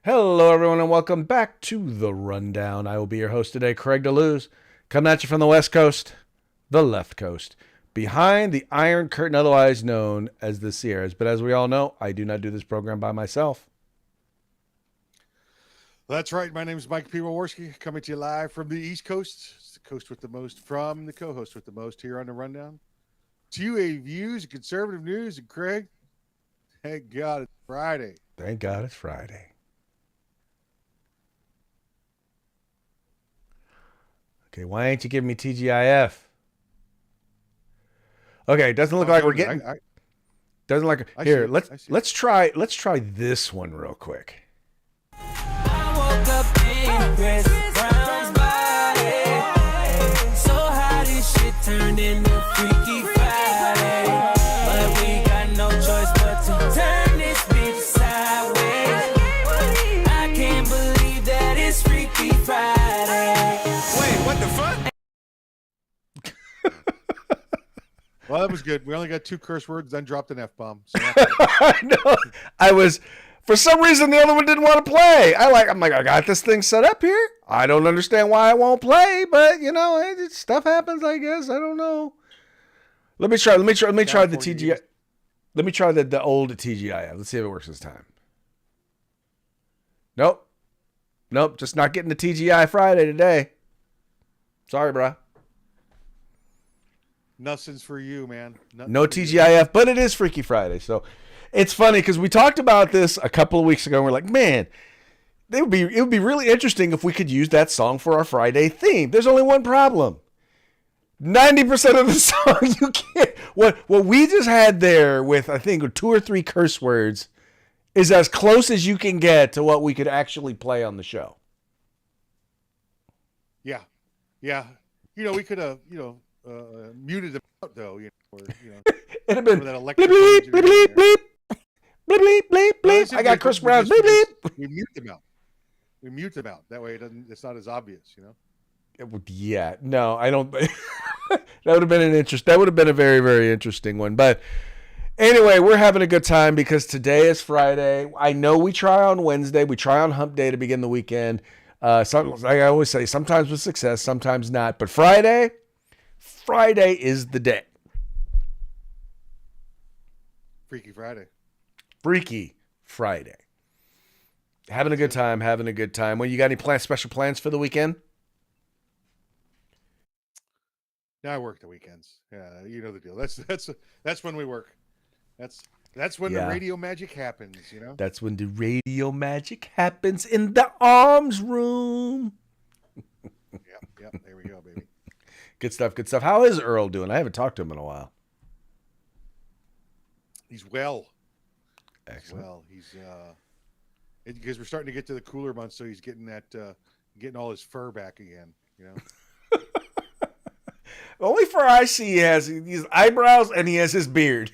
Hello, everyone, and welcome back to The Rundown. I will be your host today, Craig DeLuz, coming at you from the West Coast, the left coast, behind the Iron Curtain, otherwise known as the Sierras. But as we all know, I do not do this program by myself. That's right. My name is Mike P. Waworski, coming to you live from the East Coast. It's the coast with the most from the co-host with the most here on The Rundown. TUA views and conservative news. And Craig, thank God it's Friday. Thank God it's Friday. Okay, why ain't you giving me TGIF? Okay, doesn't look like we're getting. Doesn't like here. Let's try this one real quick. I woke up in Chris Brown's body. So how this shit turned into Freaky Friday. But we got no choice but to turn this bitch sideways. I can't believe that it's Freaky Friday. Wait, what the fuck? Well, that was good. We only got 2 curse words, then dropped an F-bomb. So I know. I was, for some reason, the other one didn't want to play. I'm like, I got this thing set up here. I don't understand why it won't play, but you know, stuff happens. I guess I don't know. Let me try the TGI. Let me try the old TGIF. Let's see if it works this time. Nope. Just not getting the TGI Friday today. Sorry, bro. Nothing's for you, man. No TGIF, but it is Freaky Friday. So it's funny because we talked about this a couple of weeks ago. And we're like, man, it would be really interesting if we could use that song for our Friday theme. There's only one problem. 90% of the song you can't. What we just had there with, I think, 2 or 3 curse words is as close as you can get to what we could actually play on the show. Yeah. You know, we could have, muted them out though. It'd have been that bleep bleep bleep bleep bleep bleep bleep bleep bleep. I got Chris Brown's bleep bleep. We mute them out. That way it's not as obvious, Yeah, no, I don't. That would have been That would have been a very, very interesting one. But anyway, we're having a good time because today is Friday. I know we try on Wednesday. We try on Hump Day to begin the weekend. Like I always say, sometimes with success, sometimes not. But Friday is the day. Freaky Friday. Having a good time. Well, you got any special plans for the weekend? Yeah, I work the weekends. Yeah, you know the deal. That's when we work. That's when the radio magic happens, That's when the radio magic happens in the arms room. Yep. There we go, baby. Good stuff. How is Earl doing? I haven't talked to him in a while. He's well. Excellent. He's because we're starting to get to the cooler months, so he's getting getting all his fur back again, The only fur I see he has his eyebrows and he has his beard.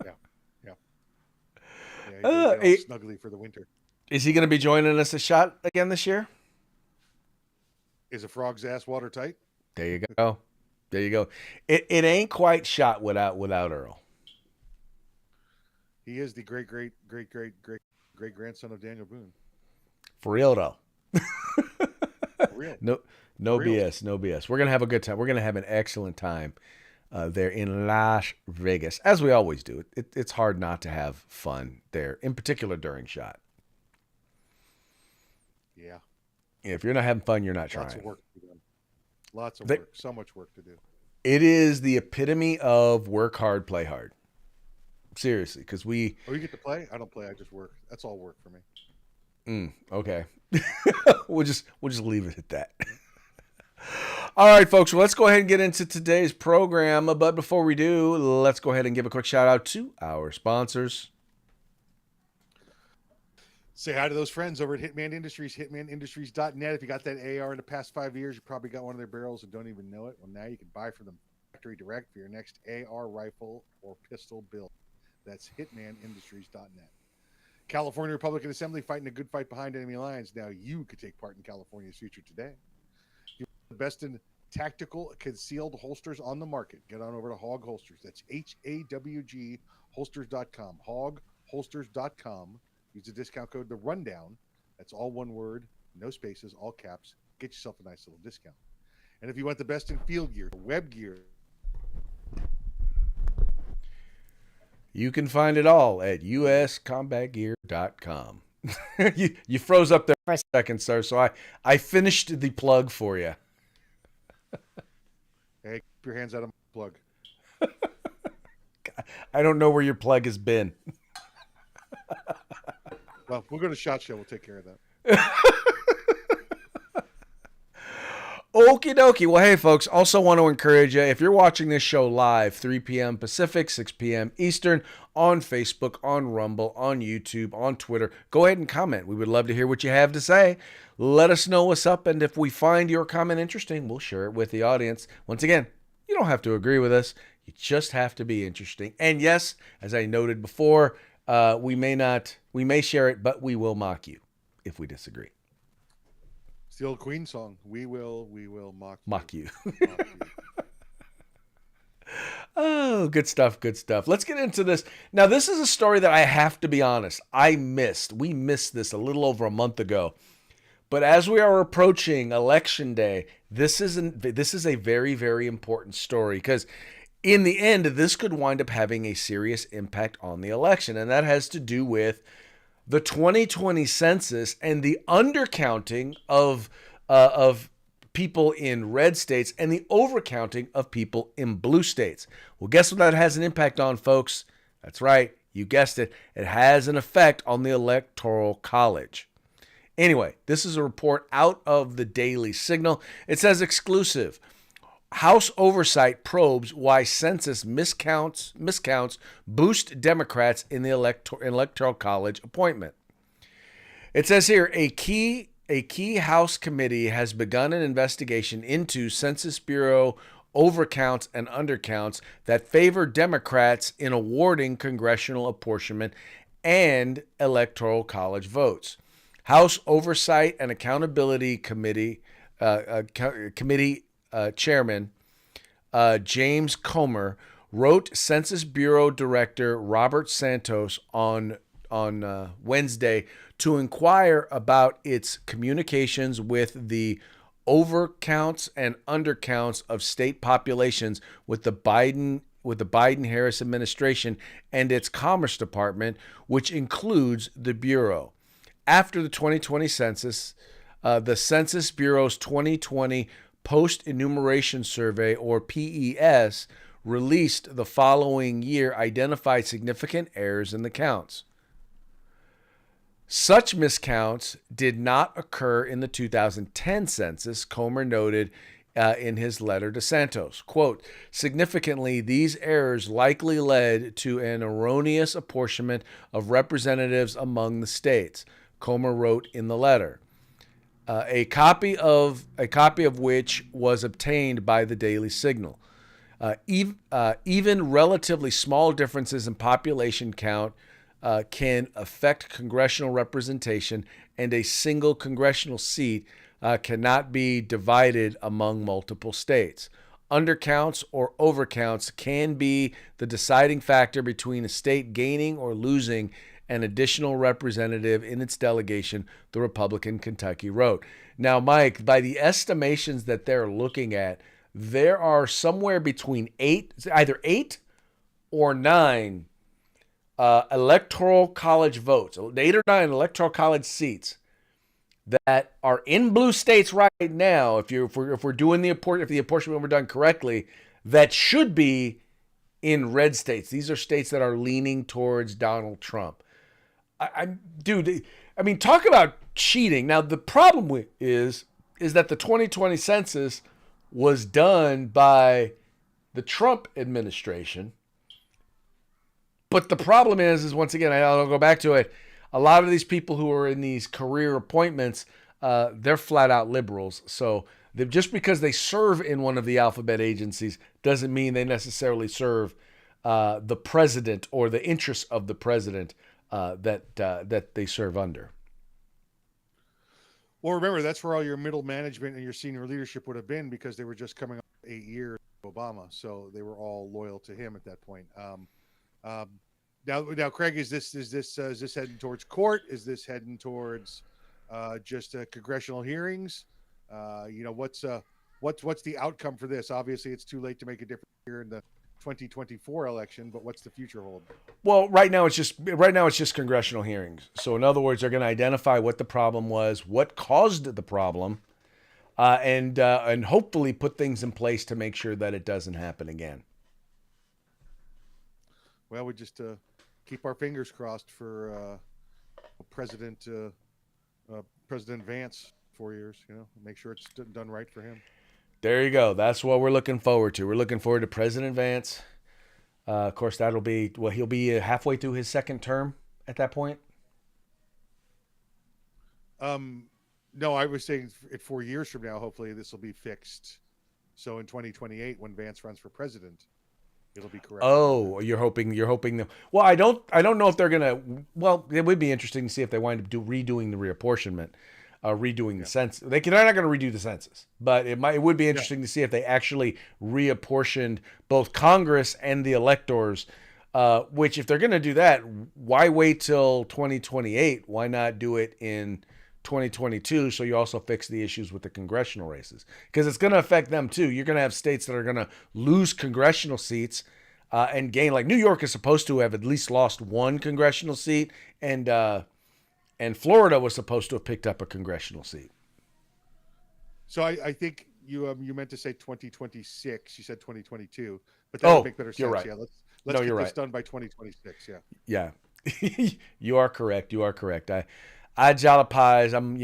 Yeah, he's snuggly for the winter. Is he going to be joining us a shot again this year? Is a frog's ass watertight? There you go. It ain't quite shot without Earl. He is the great grandson of Daniel Boone. For real though. For real. No BS. We're gonna have a good time. We're gonna have an excellent time there in Las Vegas, as we always do. It's hard not to have fun there, in particular during shot. Yeah. If you're not having fun, you're not trying. Lots of work to do. Work. So much work to do. It is the epitome of work hard, play hard. Seriously, because we. Oh, you get to play? I don't play. I just work. That's all work for me. Okay. We'll just leave it at that. All right, folks. Well, let's go ahead and get into today's program. But before we do, let's go ahead and give a quick shout out to our sponsors. Say hi to those friends over at Hitman Industries, hitmanindustries.net. If you got that AR in the past 5 years, you probably got one of their barrels and don't even know it. Well, now you can buy from them factory direct for your next AR rifle or pistol build. That's hitmanindustries.net. California Republican Assembly fighting a good fight behind enemy lines. Now you could take part in California's future today. You want the best in tactical concealed holsters on the market. Get on over to Hog Holsters. That's HAWG holsters.com. Hogholsters.com. Use the discount code The Rundown. That's all one word, no spaces, all caps. Get yourself a nice little discount. And if you want the best in field gear, web gear, You can find it all at uscombatgear.com. You froze up there for a second, sir, so I finished the plug for you. hey, keep your hands out of my plug. I don't know where your plug has been. Well, we'll go to SHOT Show. We'll take care of that. Okie dokie. Well, hey, folks, also want to encourage you, if you're watching this show live, 3 p.m. Pacific, 6 p.m. Eastern, on Facebook, on Rumble, on YouTube, on Twitter, go ahead and comment. We would love to hear what you have to say. Let us know what's up, and if we find your comment interesting, we'll share it with the audience. Once again, you don't have to agree with us. You just have to be interesting. And yes, as I noted before, we may share it, but we will mock you if we disagree. It's the old Queen song. We will mock you. Mock you. Oh, good stuff, good stuff. Let's get into this. Now, this is a story that I have to be honest, we missed this a little over a month ago. But as we are approaching Election Day, this is a very, very important story because in the end, this could wind up having a serious impact on the election. And that has to do with the 2020 census and the undercounting of people in red states and the overcounting of people in blue states. Well, guess what that has an impact on, folks? That's right. You guessed it. It has an effect on the Electoral College. Anyway, this is a report out of the Daily Signal. It says exclusive. House oversight probes why census miscounts boost Democrats in the Electoral College appointment. It says here, a key House committee has begun an investigation into Census Bureau overcounts and undercounts that favor Democrats in awarding congressional apportionment and Electoral College votes. House Oversight and Accountability Committee Chairman James Comer wrote Census Bureau Director Robert Santos on Wednesday to inquire about its communications with the overcounts and undercounts of state populations with the Biden-Harris administration and its Commerce Department, which includes the Bureau. After the 2020 census, the Census Bureau's 2020 Post-Enumeration Survey, or PES, released the following year identified significant errors in the counts. Such miscounts did not occur in the 2010 census, Comer noted in his letter to Santos. Quote, significantly, these errors likely led to an erroneous apportionment of representatives among the states, Comer wrote in the letter. A copy of which was obtained by the Daily Signal. Even relatively small differences in population count can affect congressional representation, and a single congressional seat cannot be divided among multiple states. Undercounts or overcounts can be the deciding factor between a state gaining or losing an additional representative in its delegation, the Republican Kentucky wrote. Now, Mike, by the estimations that they're looking at, there are somewhere between either 8 or 9 electoral college votes, 8 or 9 electoral college seats that are in blue states right now. If we're doing the apportionment were done correctly, that should be in red states. These are states that are leaning towards Donald Trump. Dude, I mean, talk about cheating. Now, the problem is that the 2020 census was done by the Trump administration. But the problem is once again, I'll go back to it, a lot of these people who are in these career appointments, they're flat out liberals. So just because they serve in one of the alphabet agencies doesn't mean they necessarily serve the president or the interests of the president that they serve under. Well, remember, that's where all your middle management and your senior leadership would have been, because they were just coming off 8 years of Obama. So they were all loyal to him at that point. Now, Craig, is this heading towards court? Is this heading towards just congressional hearings? What's the outcome for this? Obviously, it's too late to make a difference here in the 2024 election, but what's the future hold? Well, right now it's just congressional hearings. So in other words, they're going to identify what the problem was, what caused the problem, and hopefully put things in place to make sure that it doesn't happen again. Well, we just keep our fingers crossed for President Vance 4 years. Make sure it's done right for him. There you go. That's what we're looking forward to. We're looking forward to President Vance. Of course, he'll be halfway through his second term at that point. No, I was saying 4 years from now, hopefully this will be fixed. So in 2028, when Vance runs for president, it'll be correct. Oh, you're hoping that. Well, I don't know if they're gonna. Well, it would be interesting to see if they wind up redoing the reapportionment, redoing the census. They're not going to redo the census, but it would be interesting to see if they actually reapportioned both Congress and the electors. Which, if they're going to do that, why wait till 2028? Why not do it in 2022? So you also fix the issues with the congressional races, because it's going to affect them too. You're going to have states that are going to lose congressional seats and gain. Like New York is supposed to have at least lost one congressional seat, and Florida was supposed to have picked up a congressional seat. So I think you meant to say 2026. You said 2022, but that would make better sense. You're right. Yeah, let's get this done by 2026. Yeah. Yeah. You are correct. I jalapies. I'm,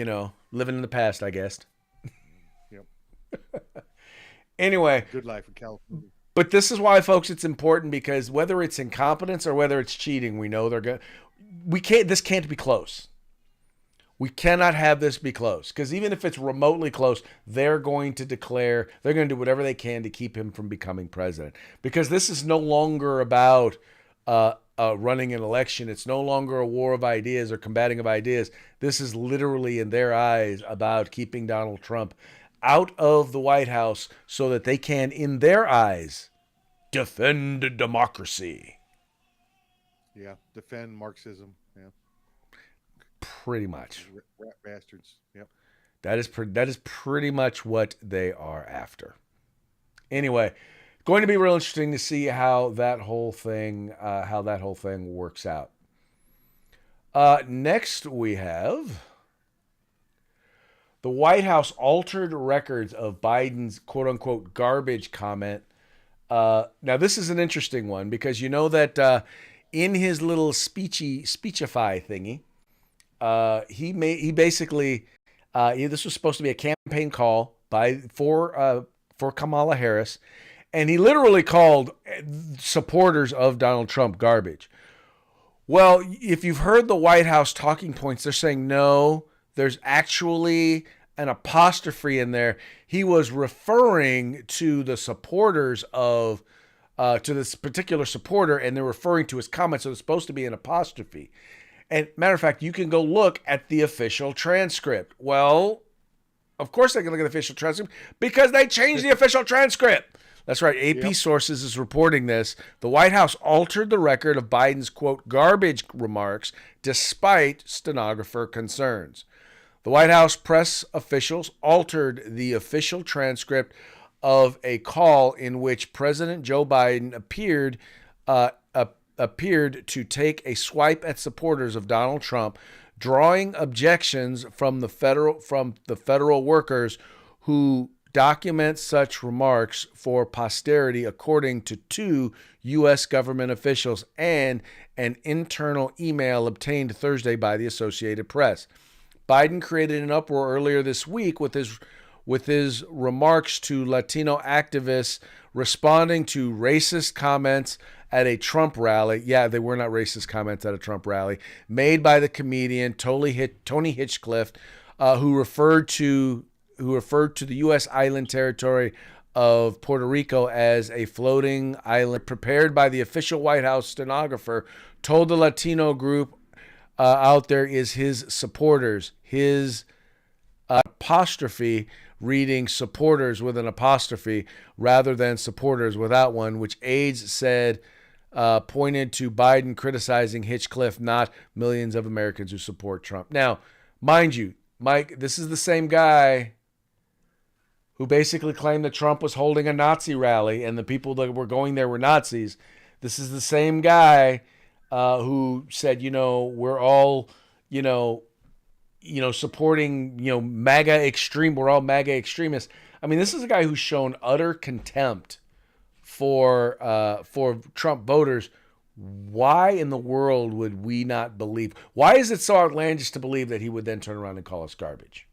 living in the past, I guess. Yep. Anyway. Good life in California. But this is why, folks, it's important, because whether it's incompetence or whether it's cheating, we know this can't be close. We cannot have this be close, because even if it's remotely close, they're going to do whatever they can to keep him from becoming president, because this is no longer about running an election. It's no longer a war of ideas or combating of ideas. This is literally, in their eyes, about keeping Donald Trump out of the White House so that they can, in their eyes, defend democracy. Yeah, defend Marxism. Yeah. Pretty much. Rat bastards. Yep. That is pretty much what they are after. Anyway, going to be real interesting to see how that whole thing works out. Next we have the White House altered records of Biden's quote unquote garbage comment. Now this is an interesting one, because you know that in his little speechify thingy, he basically this was supposed to be a campaign call for Kamala Harris, and he literally called supporters of Donald Trump garbage. Well, if you've heard the White House talking points, they're saying no, there's actually an apostrophe in there. He was referring to the supporters of to this particular supporter, and they're referring to his comments, so it's supposed to be an apostrophe. And matter of fact, you can go look at the official transcript. Well, of course they can look at the official transcript, because they changed the official transcript. That's right. AP Sources is reporting this. The White House altered the record of Biden's, quote, garbage remarks despite stenographer concerns. The White House press officials altered the official transcript of a call in which President Joe Biden appeared to take a swipe at supporters of Donald Trump, drawing objections from the federal workers who document such remarks for posterity, according to two U.S. government officials and an internal email obtained Thursday by the Associated Press. Biden created an uproar earlier this week with his remarks to Latino activists responding to racist comments at a Trump rally. Yeah, they were not racist comments at a Trump rally, made by the comedian Tony Hinchcliffe, who referred to the U.S. island territory of Puerto Rico as a floating island. Prepared by the official White House stenographer, told the Latino group out there is his supporters. His apostrophe reading supporters with an apostrophe rather than supporters without one, which aides said pointed to Biden criticizing Hinchcliffe, not millions of Americans who support Trump. Now, mind you, Mike, this is the same guy who basically claimed that Trump was holding a Nazi rally and the people that were going there were Nazis. This is the same guy who said, we're all, supporting, MAGA extreme. We're all MAGA extremists. I mean, this is a guy who's shown utter contempt for Trump voters. Why in the world would we not believe? Why is it so outlandish to believe that he would then turn around and call us garbage?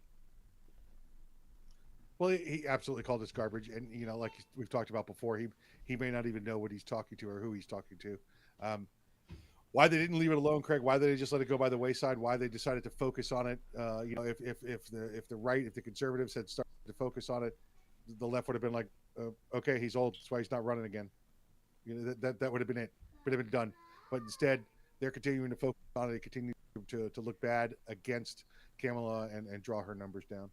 Well, he absolutely called us garbage, and like we've talked about before, he may not even know what he's talking to or who he's talking to. Why they didn't leave it alone, Craig? Why they just let it go by the wayside? Why they decided to focus on it? If the right, if the conservatives had started to focus on it, the left would have been like, okay, he's old, that's why he's not running again. That would have been it. Would have been done. But instead, they're continuing to focus on it. They continue to look bad against Kamala and draw her numbers down.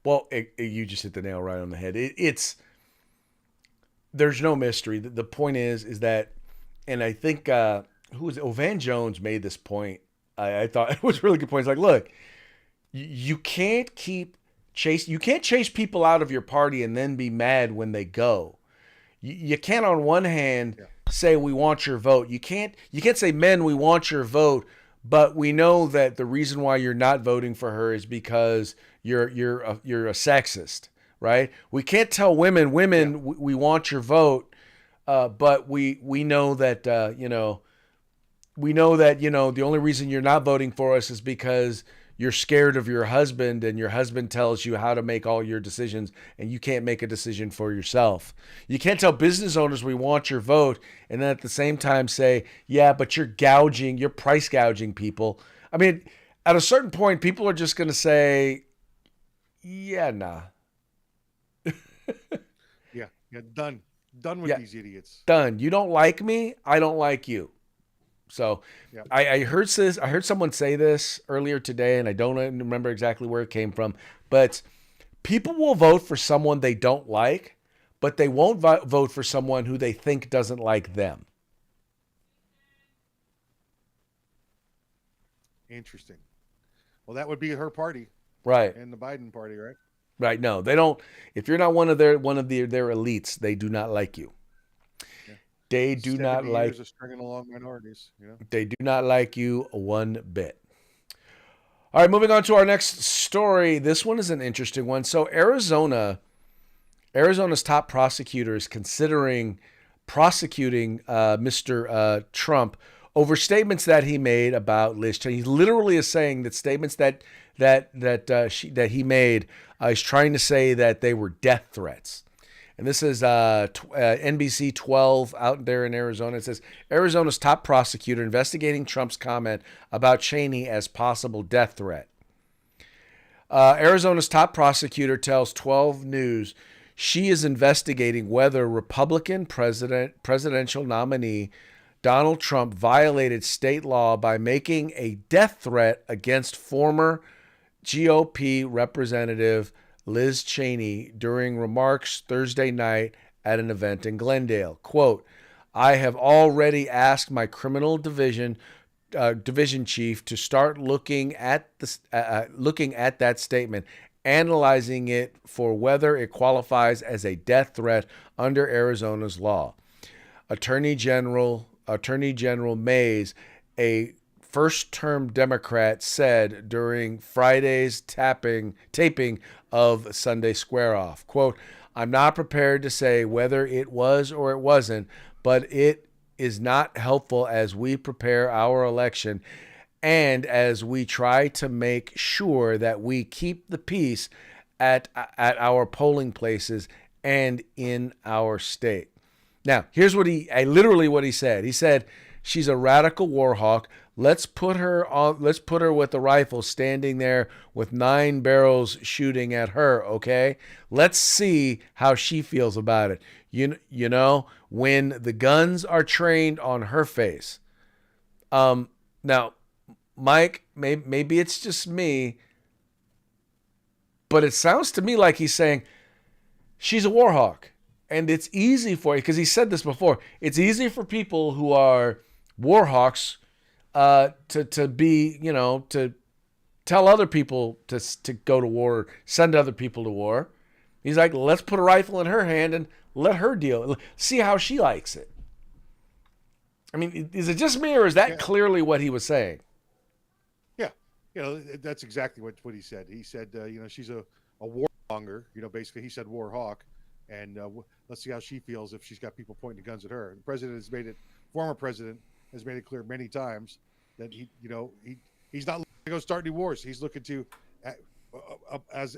Well, you just hit the nail right on the head. There's no mystery. The point is that, and I think who was it? Van Jones made this point. I thought it was a really good point. It's like, look, you can't chase people out of your party and then be mad when they go. You can't on one hand say we want your vote. You can't say, men, we want your vote, but we know that the reason why you're not voting for her is because you're a sexist, right? We can't tell women we want your vote, but we know that the only reason you're not voting for us is because you're scared of your husband, and your husband tells you how to make all your decisions, and you can't make a decision for yourself. You can't tell business owners we want your vote, and then at the same time say, yeah, but you're price gouging people. I mean, at a certain point, people are just going to say, yeah, nah. yeah, done with these idiots. Done. You don't like me, I don't like you. So I heard someone say this earlier today, and I don't remember exactly where it came from, but people will vote for someone they don't like, but they won't vote for someone who they think doesn't like them. Interesting. Well, that would be her party. Right. And the Biden party, right? Right. No, they don't. If you're not one of their elites, they do not like you. They do not like. Years of stringing along minorities. They do not like you one bit. All right, moving on to our next story. This one is an interesting one. So Arizona's top prosecutor is considering prosecuting Mr. Trump over statements that he made about Liz Cheney. He literally is saying that statements that he made. He's trying to say that they were death threats. And this is NBC 12 out there in Arizona. It says, Arizona's top prosecutor investigating Trump's comment about Cheney as possible death threat. Arizona's top prosecutor tells 12 News she is investigating whether Republican presidential nominee Donald Trump violated state law by making a death threat against former GOP Representative Liz Cheney during remarks Thursday night at an event in Glendale. Quote, I have already asked my criminal division chief to start looking at that statement, analyzing it for whether it qualifies as a death threat under Arizona's law. Attorney General Mays, a first-term Democrat, said during Friday's taping of Sunday Square Off, quote, I'm not prepared to say whether it was or it wasn't, but it is not helpful as we prepare our election and as we try to make sure that we keep the peace at our polling places and in our state. Now, here's what he said. He said, she's a radical war hawk. Let's put her with a rifle standing there with 9 barrels shooting at her, okay? Let's see how she feels about it. You know, when the guns are trained on her face. Now, Mike, maybe it's just me, but it sounds to me like he's saying she's a war hawk. And it's easy for you, because he said this before, it's easy for people who are war hawks to be, to tell other people to go to war, send other people to war. He's like, let's put a rifle in her hand and let her deal. See how she likes it. I mean, is it just me, or is that clearly what he was saying? Yeah, that's exactly what he said. He said, she's a warmonger. Basically, he said war hawk, and let's see how she feels if she's got people pointing guns at her. The president has made it. Former president has made it clear many times that he's not looking to go start new wars. He's looking to, as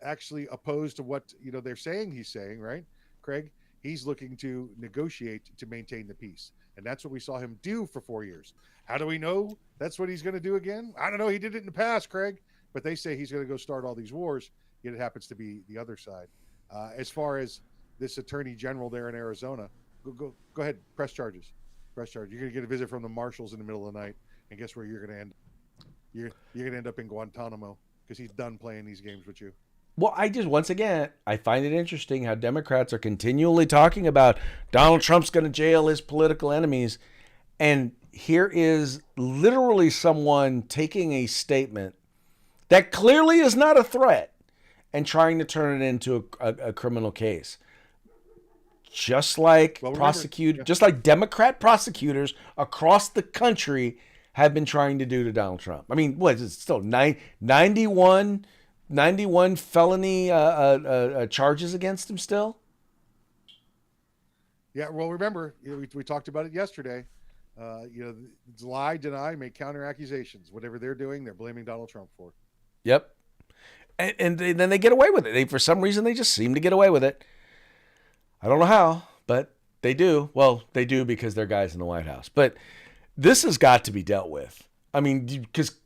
actually opposed to what they're saying. He's saying, right, Craig? He's looking to negotiate to maintain the peace. And that's what we saw him do for 4 years. How do we know that's what he's going to do again? I don't know. He did it in the past, Craig. But they say he's going to go start all these wars, yet it happens to be the other side. As far as this attorney general there in Arizona, go ahead, press charges. Press charges. You're going to get a visit from the marshals in the middle of the night, and guess where you're going to end? You're going to end up in Guantanamo because he's done playing these games with you. Well, once again, I find it interesting how Democrats are continually talking about Donald Trump's going to jail his political enemies. And here is literally someone taking a statement that clearly is not a threat and trying to turn it into a criminal case. Just like just like Democrat prosecutors across the country have been trying to do to Donald Trump. I mean, what is it still 91 felony charges against him still? Yeah, well, remember, we talked about it yesterday. Lie, deny, make counter accusations. Whatever they're doing, they're blaming Donald Trump for. Yep. And then they get away with it. For some reason, they just seem to get away with it. I don't know how, but they do. Well, they do because they're guys in the White House. But this has got to be dealt with. I mean, because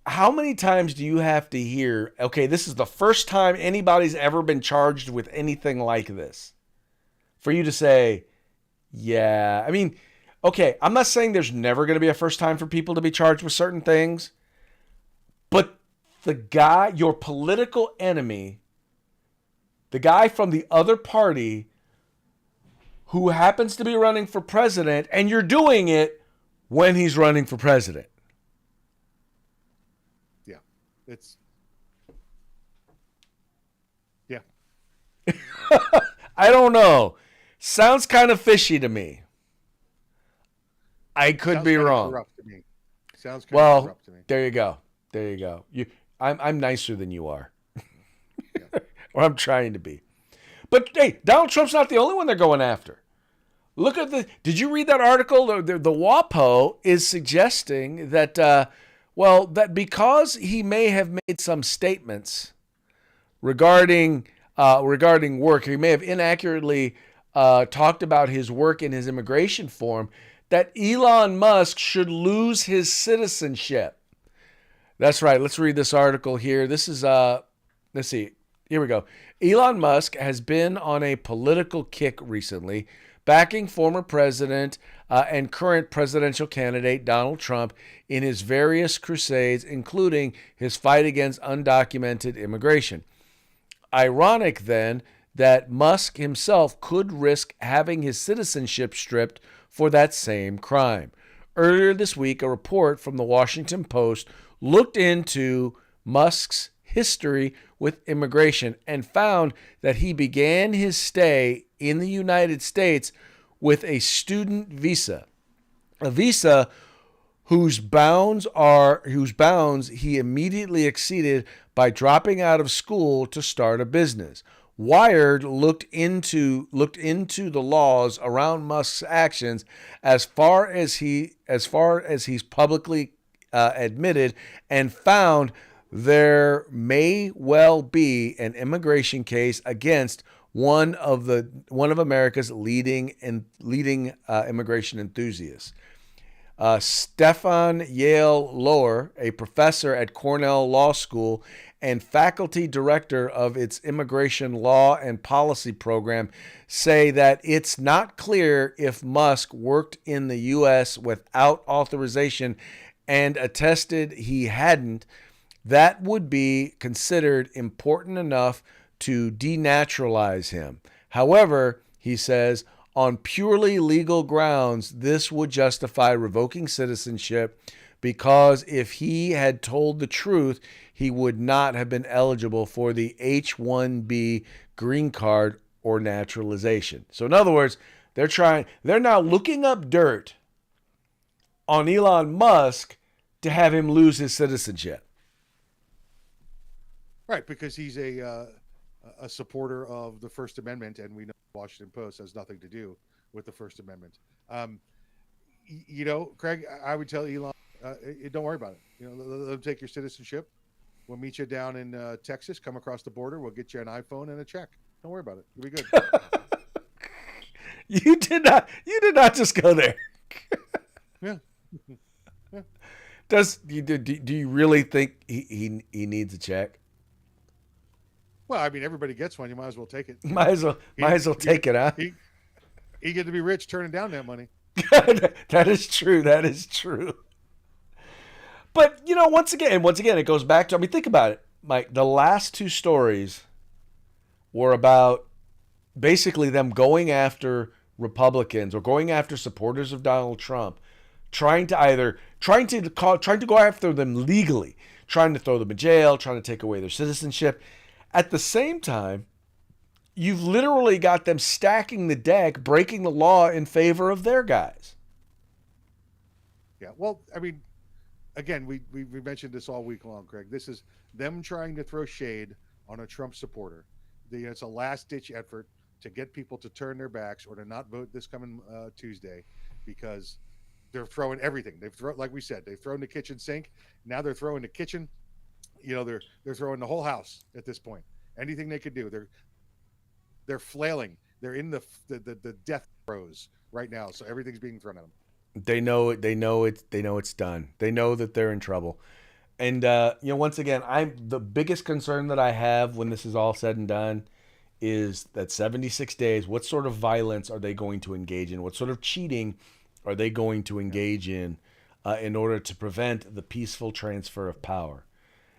how many times do you have to hear, okay, this is the first time anybody's ever been charged with anything like this? For you to say, yeah. I mean, okay, I'm not saying there's never going to be a first time for people to be charged with certain things. But the guy, your political enemy, the guy from the other party who happens to be running for president, and you're doing it when he's running for president. Yeah. I don't know. Sounds kind of fishy to me. I could be wrong. Corrupt to me. Sounds kind of corrupt to me. There you go. I'm nicer than you are. Yeah. Or I'm trying to be. But hey, Donald Trump's not the only one they're going after. Look at did you read that article? The WAPO is suggesting that, that because he may have made some statements regarding work, he may have inaccurately talked about his work in his immigration form, that Elon Musk should lose his citizenship. That's right. Let's read this article here. This is, let's see. Here we go. Elon Musk has been on a political kick recently, backing former president and current presidential candidate Donald Trump in his various crusades, including his fight against undocumented immigration. Ironic, then, that Musk himself could risk having his citizenship stripped for that same crime. Earlier this week, a report from the Washington Post looked into Musk's history with immigration and found that he began his stay in the United States with a student visa, a visa whose bounds he immediately exceeded by dropping out of school to start a business. Wired looked into the laws around Musk's actions as far as he's publicly admitted, and found there may well be an immigration case against one of America's leading immigration enthusiasts. Stefan Yale Lohr, a professor at Cornell Law School and faculty director of its immigration law and policy program, say that it's not clear if Musk worked in the U.S. without authorization and attested he hadn't. That would be considered important enough to denaturalize him. However, he says, on purely legal grounds, this would justify revoking citizenship because if he had told the truth, he would not have been eligible for the H-1B green card or naturalization. So in other words, they're now looking up dirt on Elon Musk to have him lose his citizenship. Right, because he's a supporter of the First Amendment, and we know the Washington Post has nothing to do with the First Amendment. Craig, I would tell Elon, don't worry about it. Let them take your citizenship. We'll meet you down in Texas. Come across the border. We'll get you an iPhone and a check. Don't worry about it. You'll be good. You did not just go there. Yeah. Do you really think he needs a check? Well, I mean, everybody gets one. You might as well take it. Might as well take it, huh? He get to be rich turning down that money. That is true. That is true. But once again, it goes back to, think about it, Mike. The last two stories were about basically them going after Republicans or going after supporters of Donald Trump, trying to go after them legally, trying to throw them in jail, trying to take away their citizenship. At the same time, you've literally got them stacking the deck, breaking the law in favor of their guys. Yeah, well, I mean, again, we mentioned this all week long, Craig. This is them trying to throw shade on a Trump supporter. It's a last-ditch effort to get people to turn their backs or to not vote this coming Tuesday, because they're throwing everything. Like we said, they've thrown the kitchen sink. Now they're throwing the kitchen. They're throwing the whole house at this point. Anything they could do, they're flailing. They're in the death throes right now. So everything's being thrown at them. They know it. They know it's done. They know that they're in trouble. And once again, the biggest concern that I have when this is all said and done is that 76 days. What sort of violence are they going to engage in? What sort of cheating are they going to engage in order to prevent the peaceful transfer of power?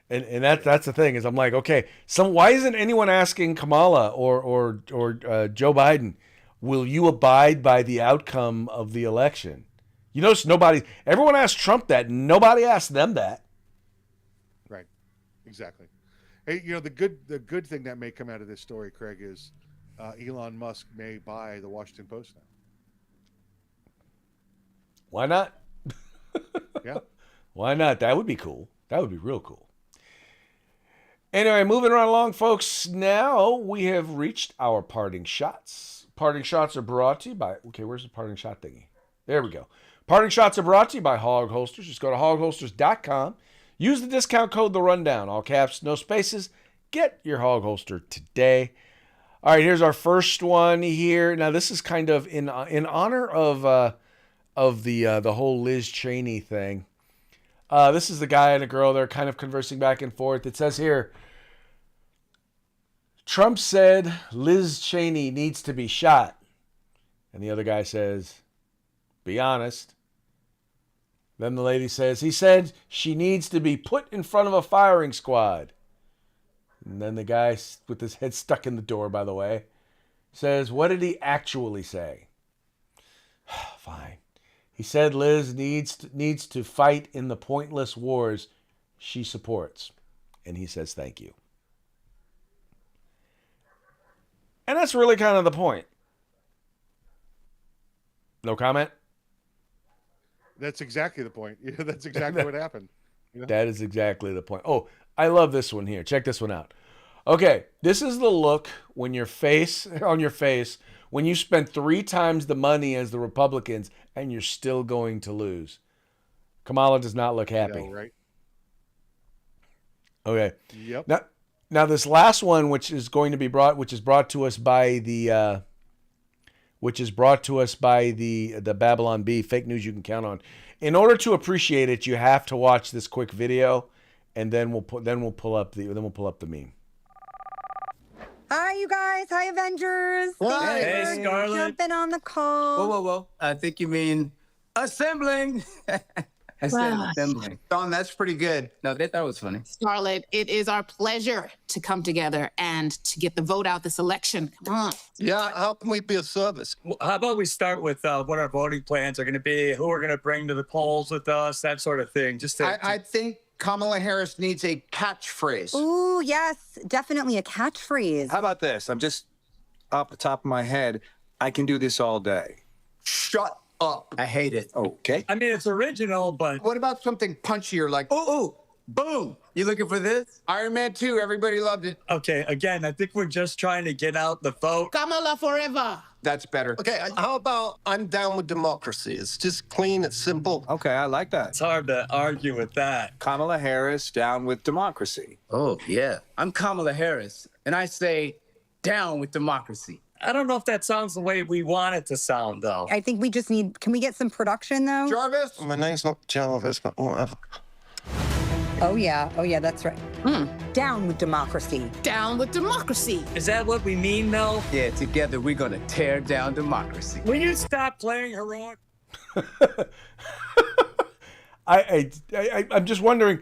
And that's the thing is I'm like, okay, why isn't anyone asking Kamala or Joe Biden, will you abide by the outcome of the election? Everyone asked Trump that. Nobody asked them that. Right. Exactly. Hey, the good thing that may come out of this story, Craig, is Elon Musk may buy the Washington Post now. Why not? Yeah. Why not? That would be cool. That would be real cool. Anyway, moving right along, folks. Now we have reached our parting shots. Parting shots are brought to you by... Okay, where's the parting shot thingy? There we go. Parting shots are brought to you by Hog Holsters. Just go to hogholsters.com. Use the discount code The Rundown. All caps, no spaces. Get your Hog Holster today. All right, here's our first one here. Now, this is kind of in honor of the whole Liz Cheney thing. This is the guy and a girl. They're kind of conversing back and forth. It says here, Trump said Liz Cheney needs to be shot. And the other guy says, be honest. Then the lady says, he said she needs to be put in front of a firing squad. And then the guy with his head stuck in the door, by the way, says, what did he actually say? Fine. He said Liz needs to fight in the pointless wars she supports. And he says, thank you. And that's really kind of the point. No comment? That's exactly the point. That's exactly what happened. That is exactly the point. Oh, I love this one here. Check this one out. Okay, this is the look when your face when you spend 3 times the money as the Republicans and you're still going to lose. Kamala does not look happy. Yeah, right. Okay. Yep. Now this last one, which is brought to us by the Babylon Bee, fake news you can count on. In order to appreciate it, you have to watch this quick video, and then we'll pull up the meme. Hi, you guys. Hi, Avengers. Hi. Hey, Thanks for Scarlett. jumping on the call. Whoa. I think you mean assembling. I said assembling. Don, that's pretty good. No, they thought it was funny. Scarlett, it is our pleasure to come together and to get the vote out this election. Come on. Yeah, how can we be of service? Well, how about we start with what our voting plans are going to be, who we're going to bring to the polls with us, that sort of thing. Just to, I think Kamala Harris needs a catchphrase. Ooh, yes, definitely a catchphrase. How about this? I'm just off the top of my head. I can do this all day. Shut up. I hate it. Okay. I mean, it's original, but What about something punchier like, Ooh, boom. You looking for this? Iron Man 2, everybody loved it. okay, again, I think we're just trying to get out the vote. Kamala forever. That's better. Okay, how about I'm down with democracy? It's just clean, it's simple. Okay, I like that. It's hard to argue with that. Kamala Harris down with democracy. Oh, yeah. I'm Kamala Harris, and I say down with democracy. I don't know if that sounds the way we want it to sound, though. I think we just need, can we get some production though? Jarvis? My name's not Jarvis, but whatever. Oh yeah, that's right. Down with democracy. Down with democracy. Is that what we mean, though? Yeah, together we're going to tear down democracy. Will you stop playing heroic? I'm just wondering,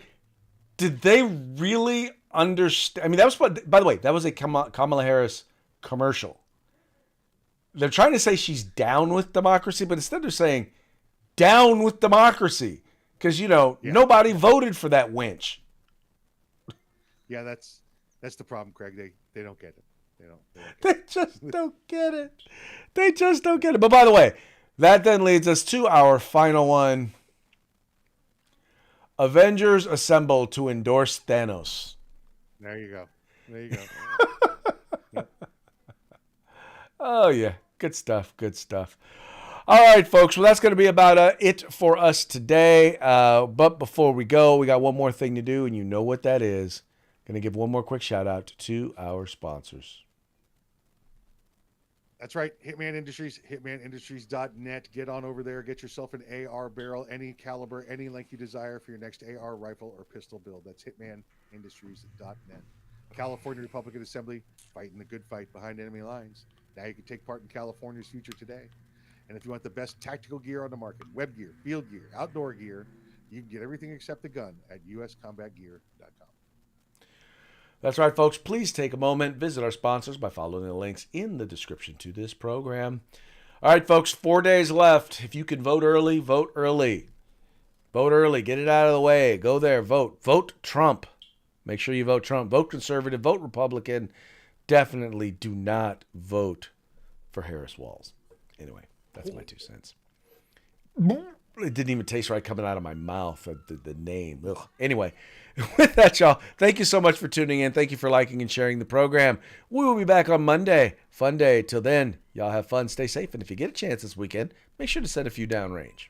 did they really understand? I mean, that was what, by the way, that was a Kamala Harris commercial. They're trying to say she's down with democracy, but instead they're saying down with democracy. Because, nobody voted for that wench. Yeah, that's the problem, Craig. They don't get it. They don't They just don't get it. They just don't get it. But by the way, that then leads us to our final one. Avengers assemble to endorse Thanos. There you go. Oh, yeah. Good stuff. Good stuff. All right, folks. Well, that's going to be about it for us today. But before we go, we got one more thing to do, and you know what that is. Going to give one more quick shout out to our sponsors. That's right. Hitman Industries, hitmanindustries.net. Get on over there. Get yourself an AR barrel, any caliber, any length you desire for your next AR rifle or pistol build. That's hitmanindustries.net. California Republican Assembly, fighting the good fight behind enemy lines. Now you can take part in California's future today. And if you want the best tactical gear on the market, web gear, field gear, outdoor gear, you can get everything except the gun at uscombatgear.com. That's right, folks. Please take a moment, visit our sponsors by following the links in the description to this program. All right, folks, 4 days left. If you can vote early, vote early. Vote early. Get it out of the way. Go there. Vote. Vote Trump. Make sure you vote Trump. Vote conservative. Vote Republican. Definitely do not vote for Harris Walls. Anyway. That's my 2 cents. It didn't even taste right coming out of my mouth, the name. Ugh. Anyway, with that, y'all, thank you so much for tuning in. Thank you for liking and sharing the program. We will be back on Monday. Fun day. Till then, y'all have fun. Stay safe. And if you get a chance this weekend, make sure to send a few downrange.